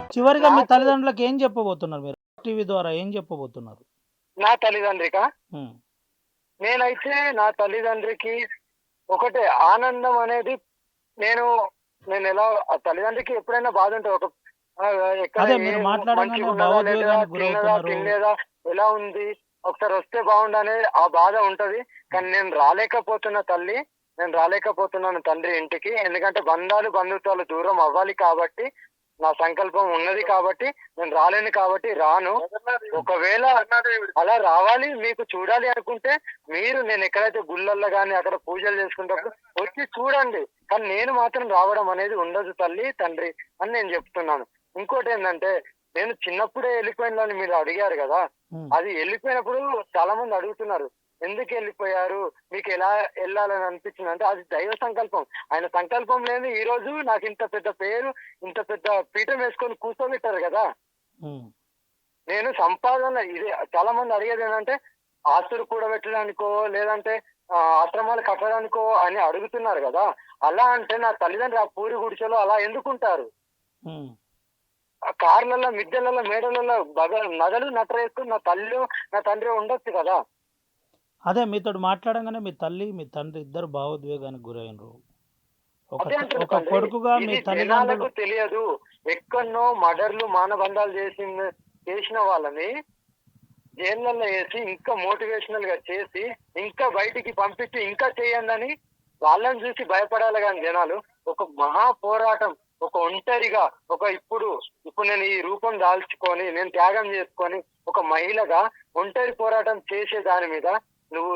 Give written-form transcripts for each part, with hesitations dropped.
చివరిగా మీ నాకు తల్లిదండ్రులకు ఏం చెప్పబోతున్నారు మీరు? టీవీ ద్వారా ఏం చెప్పబోతున్నారు? నా తల్లిదండ్రికా? హ్మ్. నేనైతే నా తల్లిదండ్రికి ఒకటే ఆనందం అనేది నేను నేనెలా ఆ తల్లిదండ్రికి ఎప్పుడైనా బాధుంటది. ఎక్కడ అదే మీరు మాట్లాడంగానే మంచిగున్నదా? లేదా? భావోద్వేగానికి తిన్నదా? గురవుతున్నారు. తినలేదా? ఎలా ఉంది? ఒకసారి వస్తే బాగుండనే ఆ బాధ ఉంటది. కానీ నేను రాలేకపోతున్నాను తండ్రి ఇంటికి. ఎందుకంటే బంధుత్వాలు దూరం అవ్వాలి కాబట్టి, నా సంకల్పం ఉన్నది కాబట్టి, నేను రాలేను కాబట్టి రాను. ఒకవేళ అలా రావాలి, మీకు చూడాలి అనుకుంటే, నేను ఎక్కడైతే గుళ్ళల్లో గాని, అక్కడ పూజలు చేసుకునేటప్పుడు వచ్చి చూడండి. కానీ నేను మాత్రం రావడం అనేది ఉండదు తల్లి, తండ్రి అని నేను చెప్తున్నాను. ఇంకోటేందంటే, నేను చిన్నప్పుడే వెళ్ళిపోయిందని మీరు అడిగారు గదా! హ్మ్. అది వెళ్ళిపోయినప్పుడు చాలా మంది అడుగుతున్నారు. ఎందుకెళ్ళిపోయారు? మీకెలా ఎళ్ళాలని అనిపించిందంటే, అది దైవ సంకల్పం. ఆయన సంకల్పం లేనిది ఈరోజు నాకింత పెద్ద పేరు, ఇంత పెద్ద పీఠం వేసుకొని కూర్చోబెట్టారు గదా! హ్మ్. నేను సంపాదన ఇదే చాలా మంది అడిగేదేంటంటే, ఆస్తులు కూడబెట్టడానికో, లేదంటే ఆశ్రమాలు కట్టడానికో అని అడుగుతున్నారు గదా! అలా అంటే నా తల్లిదండ్రులు ఆ పూరి గుడిసెలో అలా ఎందుకుంటారు? హ్మ్. ఆ కార్‌లలో, మిద్దెలలో, మేడలలో నగలు నట్రేసుకొని నా తండ్రో ఉండొచ్చు కదా! అదే మీతోటి మాట్లాడంగానే మీ తల్లి, మీ తండ్రి ఇద్దరు భావోద్వేగానికి గురైండ్రు. అదే అంటున్నా ఒక తండ్రి. కొడుకుగా మీ ఇది తల్లిదండ్రులు జనాలకు తెలియదు. ఎక్కడనో మర్డర్‌లు, మానభంగాలు చేసిన వాళ్ళని జైళ్ళల్లో ఏసి ఇంకా మోటివేషనల్‌గా చేసి, ఇంకా బయటికి పంపించి, ఇంకా చేయండని వాళ్ళని చూసి భయపడాలి గాని జనాలు. ఒక మహా పోరాటం, ఒక ఒంటరిగా, ఇప్పుడు నేను ఈ రూపం దాల్చుకొని, నేను త్యాగం చేసుకొని, ఒక మహిళగా ఒంటరి పోరాటం చేసే దాని మీద నువ్వు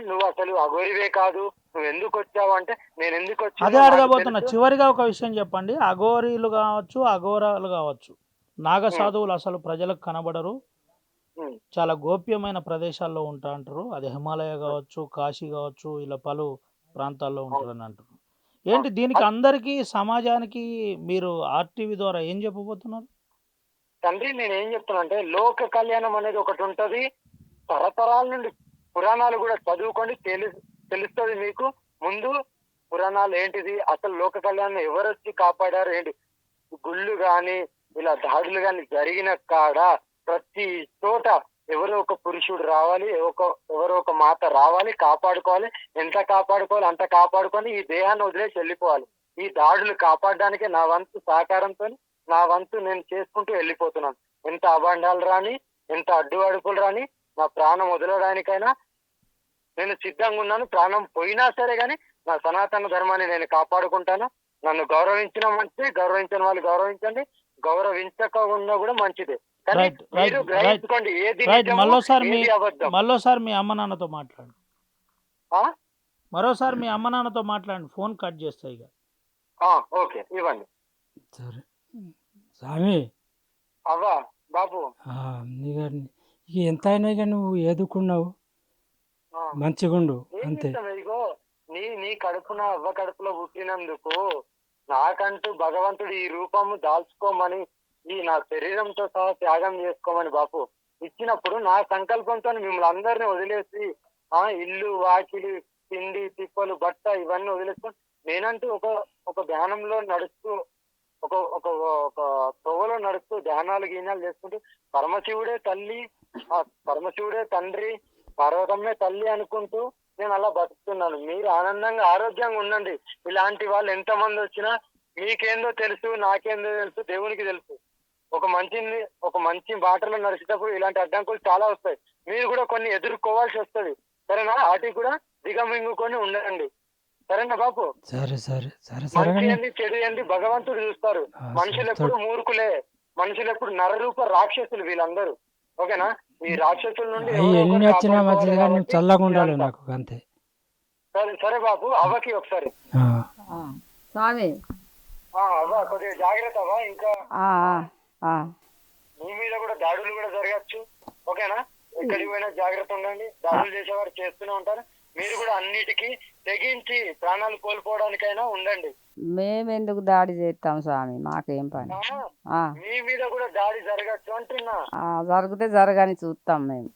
నువ్వసలు అఘోరివే కాదు. నువ్వెందుకొచ్చావంటే, అదే నేనెందుకొచ్చినో నాకు అడగబోతున్నా. తెలుసు. చివరిగా ఒక విషయం చెప్పండి. అఘోరీలు గావచ్చు, అఘోరాలు గావచ్చు, నాగ హ్మ్. సాధువులు అసలు ప్రజలకు కనబడరు. హ్మ్. చాలా గోప్యమైన ప్రదేశాల్లో ఉంటా అంటారు. అది హిమాలయ హ్మ్. గావచ్చు, కాశీ గావచ్చు, ఇలా పలు ప్రాంతాల్లో అవును. ఉంటారని అంటారు. అవును. ఏంటి దీనికి అందరికీ సమాజానికి మీరు ఆర్‌టీవీ ద్వారా ఏం చెప్పబోతున్నారు? తండ్రి నేనేం చెప్తున్నానంటే, లోక కళ్యాణం అనేది ఒకటుంటది. తరతరాల నుండి పురాణాలు గూడా చదువుకోండి తెలుస్తది మీకు. ముందు పురాణాలు ఏంటిది? అసలు లోక కళ్యాణం ఎవరొచ్చి కాపాడారు ఏంటి? గుళ్ళు గాని, ఇలా దాడులు గాని జరిగిన కాడ ప్రతి చోట ఎవరో ఒక పురుషుడు రావాలి. ఎవరో ఒక మాత రావాలి, కాపాడుకోవాలి. ఎంత కాపాడుకోవాలో అంత కాపాడుకొని ఈ దేహాన్ని వదిలేసి వెళ్ళిపోవాలి. ఈ దాడులు కాపాడడానికే నా వంతు సహకారంతోని, నా వంతు నేను చేసుకుంటూ వెళ్ళిపోతున్నాను. ఎంత అబాండాలు రాని, ఎంత అడ్డు అదుపులు రాని, నా ప్రాణం వదలడానికైనా నేను సిద్ధంగున్నాను. ప్రాణం పోయినా సరే గాని, నా సనాతన ధర్మాన్ని నేను కాపాడుకుంటాను. నన్ను గౌరవించిన మంచిదే, గౌరవించని వాళ్ళు గౌరవించండి. గౌరవించకుండా గూడా మంచిదే. కానీ రైట్. మీరు రైట్. రైట్. గ్రహించుకోండి ఏది రైట్. నిజమో, మీ ఏది అబద్ధం. మళ్ళోసారి మీ అమ్మ నాన్నతో మాట్లాడు. ఆ! మరోసారి మీ అమ్మ నాన్నతో మాట్లాడండి. ఫోన్ కట్ చేస్తా ఇగ. ఆ! ఓకే. ఇవ్వండి. సరే. స్వామి అవ్వ, బాబు. ఇక ఇక ఎంతైనా ఇక నువ్వు ఎదుకున్నావు ఆ! మంచిగుండు ఏం అంతే. చేస్తాం ఇదిగో నీ నీ కడుపున అవ్వ కడుపులో పుట్టినందుకు నాకంటూ భగవంతుడు ఈ రూపము దాల్చుకోమని, ఈ నా శరీరంతో సహా త్యాగం చేసుకోమని బాపు ఇచ్చినప్పుడు, నా సంకల్పంతోని మిమ్మల్ని అందరిని వదిలేసి ఇల్లు, వాకిలి, తిండి, తిప్పలు, బట్ట ఇవన్నీ వదిలేసుకొని నేనంటూ ఒక ధ్యానంలో నడుస్తూ ఒక ఒక ఒక తోవలో నడుస్తూ ధ్యానాలు, గీనాలు చేసుకుంటూ పరమశివుడే తల్లి, పరమశివుడే తండ్రి, పర్వతమ్మే తల్లి అనుకుంటూ నేను అలా బతుకుతున్నాను. మీరు ఆనందంగా, ఆరోగ్యంగా ఉండండి. ఇలాంటి వాళ్ళు ఎంతమంది వచ్చినా మీకేందో తెలుసు, నాకేందో తెలుసు, దేవునికి తెలుసు. ఒక మంచి బాటలో నడిచేటప్పుడు ఇలాంటి అడ్డంకులు చాలా వస్తాయి. మీరు కూడా కొన్ని ఎదుర్కోవాల్సి వస్తది. సరేనా? ఆటికి కూడా దిగమింగుకొని ఉండండి. సరేనా బాపు? సరే సరే సరే సరే మంచి కానీ ఏంది, చెడు ఏంది భగవంతుడు చూస్తారు. మనుషులెప్పుడు చూస్తాడు. మూర్ఖులే. మనుషులెప్పుడు నరరూప రాక్షసులు వీళ్ళందరూ. ఓకేనా? ఈ రాక్షసుల నుండి అవి ఎవరో ఎన్ని ఒకరు వచ్చినా కాపాడుకోవాలి మంచిది కానీ నువ్వు కాబట్టి చల్లగా ఉండాలి ఇదంతా. నాకు అంతే. సరే సరే బాబు, అవ్వకి ఒకసారి. ఆ, ఆ, స్వామి అవ్వ కొద్దిగా జాగ్రత్త అవ్వ. ఇంకా ఆ, ఆ, మీ మీద కూడా దాడులు కూడా జరగచ్చు. ఓకేనా? ఎక్కడికి పోయినా జాగ్రత్త ఉండండి. దాడులు చేసేవారు చేస్తూనే ఉంటారు. మీరు కూడా అన్నిటికీ తెగించి ప్రాణాలు కోల్పోవడానికైనా ఉండండి. మేమెందుకు దాడి చేస్తాం స్వామి, మాకేం పని. ఆ, మీ మీద కూడా దాడి జరగచ్చు అంటున్నా. జరిగితే జరగని చూస్తాం మేము.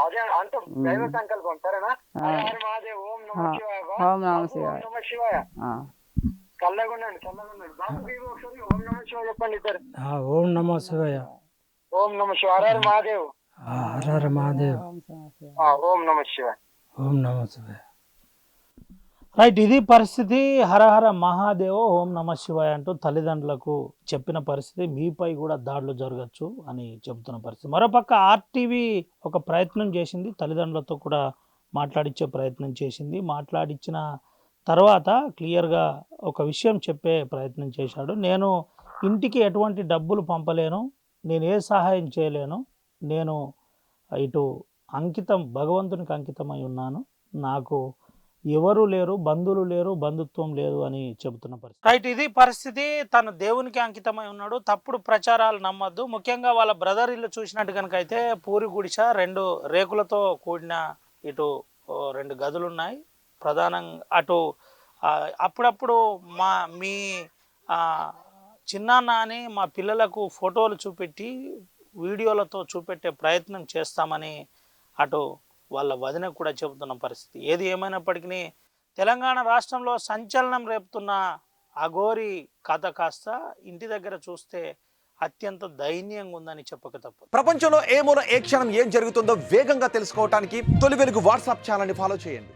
అదే అంత దైవ సంకల్పం. సరేనా? ఆ. హర హర మహాదేవ్. ఓం నమ శివాయ. ఓం నమః బాబు, ఓం శివాయ. నమ శివాయ. ఆ. చల్లగున్నాడు బాబు. మీరు ఒకసారి ఓం నమ శివాయ చెప్పండి ఇద్దరు. ఓం నమో శివాయ. ఓం నమ శివాయ. హర హర మహాదేవ్. హర హర మహాదేవ్. ఓం నమ శివాయ. ఓం నమో శివాయ. రైట్, ఇది పరిస్థితి. హరహర మహాదేవ ఓం నమ శివాయ అంటూ తల్లిదండ్రులకు చెప్పిన పరిస్థితి. మీపై కూడా దాడులు జరగచ్చు అని చెబుతున్న పరిస్థితి. మరోపక్క ఆర్టీవీ ఒక ప్రయత్నం చేసింది, తల్లిదండ్రులతో కూడా మాట్లాడించే ప్రయత్నం చేసింది. మాట్లాడించిన తర్వాత క్లియర్గా ఒక విషయం చెప్పే ప్రయత్నం చేశాడు. నేను ఇంటికి ఎటువంటి డబ్బులు పంపలేను, నేను ఏ సహాయం చేయలేను, నేను ఇటు భగవంతునికి అంకితమై ఉన్నాను, నాకు ఎవరు లేరు, బంధువులు లేరు, బంధుత్వం లేదు అని చెబుతున్న పరిస్థితి. రైట్, ఇది పరిస్థితి. తను దేవునికి అంకితమై ఉన్నాడు. తప్పుడు ప్రచారాలు నమ్మద్దు. ముఖ్యంగా వాళ్ళ బ్రదర్ ఇల్లు చూసినట్టు కనుక అయితే పూరి గుడిస, 2 రేకులతో కూడిన ఇటు 2 గదులు ఉన్నాయి. ప్రధానంగా అటు అప్పుడప్పుడు మీ చిన్నాన్న అని మా పిల్లలకు ఫోటోలు చూపెట్టి వీడియోలతో చూపెట్టే ప్రయత్నం చేస్తామని అటు వాళ్ళ వదిన కూడా చెబుతున్న పరిస్థితి. ఏది ఏమైనప్పటికీ తెలంగాణ రాష్ట్రంలో సంచలనం రేపుతున్న అఘోరి కథ కాస్త ఇంటి దగ్గర చూస్తే అత్యంత దైన్యంగా ఉందని చెప్పక తప్పదు. ప్రపంచంలో ఏ మూల ఏ క్షణం ఏం జరుగుతుందో వేగంగా తెలుసుకోవడానికి తొలి వెలుగు వాట్సాప్ ఛానల్ని ఫాలో చేయండి.